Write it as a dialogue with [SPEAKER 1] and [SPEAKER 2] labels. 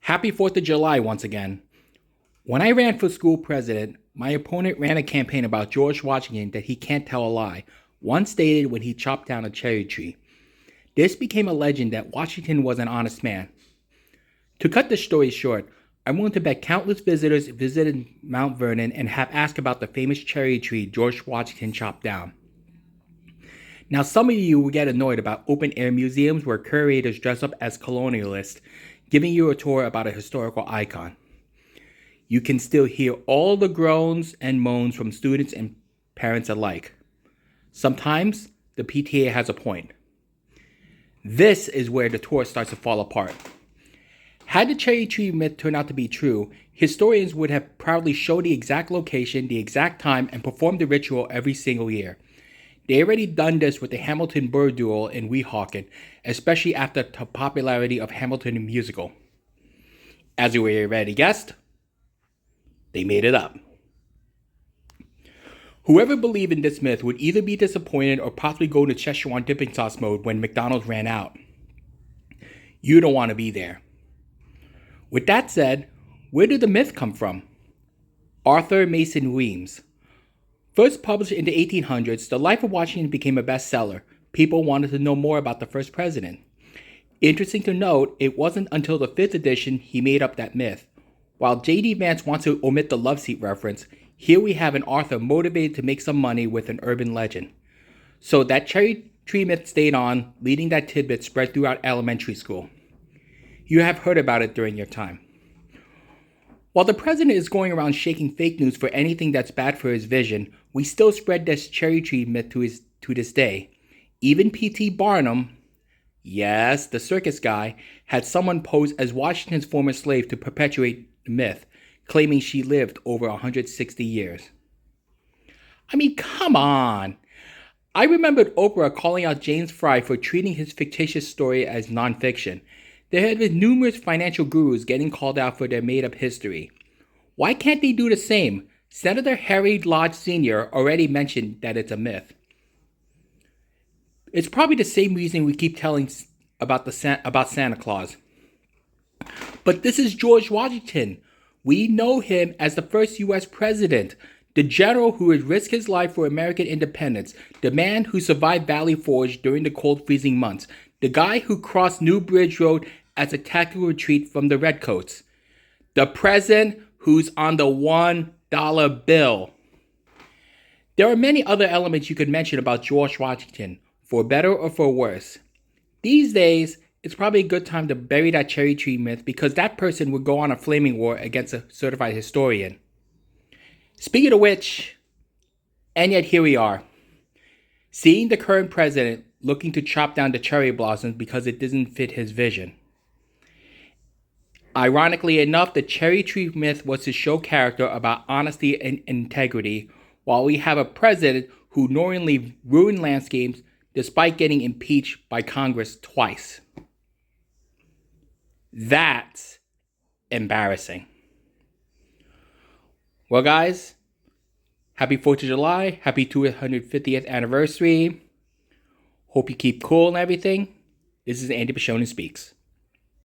[SPEAKER 1] Happy 4th of July once again. When I ran for school president, my opponent ran a campaign about George Washington that he can't tell a lie, once stated when he chopped down a cherry tree. This became a legend that Washington was an honest man. To cut the story short, I'm willing to bet countless visitors visited Mount Vernon and have asked about the famous cherry tree George Washington chopped down. Now, some of you will get annoyed about open-air museums where curators dress up as colonialists, giving you a tour about a historical icon. You can still hear all the groans and moans from students and parents alike. Sometimes, the PTA has a point. This is where the tour starts to fall apart. Had the cherry tree myth turned out to be true, historians would have proudly showed the exact location, the exact time, and performed the ritual every single year. They already done this with the Hamilton bird duel in Weehawken, especially after the popularity of Hamilton the musical. As you already guessed, they made it up. Whoever believed in this myth would either be disappointed or possibly go into Szechuan dipping sauce mode when McDonald's ran out. You don't want to be there. With that said, where did the myth come from? Arthur Mason Weems. First published in the 1800s, The Life of Washington became a bestseller. People wanted to know more about the first president. Interesting to note, it wasn't until the 5th edition he made up that myth. While J.D. Vance wants to omit the love seat reference, here we have an author motivated to make some money with an urban legend. So that cherry tree myth stayed on, leading that tidbit spread throughout elementary school. You have heard about it during your time. While the president is going around shaking fake news for anything that's bad for his vision, we still spread this cherry tree myth to this day. Even P.T. Barnum, yes, the circus guy, had someone pose as Washington's former slave to perpetuate the myth, claiming she lived over 160 years. I mean, come on! I remembered Oprah calling out James Fry for treating his fictitious story as nonfiction. There had been numerous financial gurus getting called out for their made-up history. Why can't they do the same? Senator Harry Lodge Sr. already mentioned that it's a myth. It's probably the same reason we keep telling about Santa Claus. But this is George Washington. We know him as the first U.S. president, the general who would risk his life for American independence, the man who survived Valley Forge during the cold freezing months, the guy who crossed New Bridge Road as a tactical retreat from the Redcoats, the president who's on the $1 bill. There are many other elements you could mention about George Washington, for better or for worse. These days, it's probably a good time to bury that cherry tree myth because that person would go on a flaming war against a certified historian. Speaking of which, and yet here we are, seeing the current president looking to chop down the cherry blossoms because it doesn't fit his vision. Ironically enough, the cherry tree myth was to show character about honesty and integrity, while we have a president who knowingly ruined landscapes despite getting impeached by Congress twice. That's embarrassing. Well, guys, happy 4th of July, happy 250th anniversary. Hope you keep cool and everything. This is Andy Pashoni Speaks.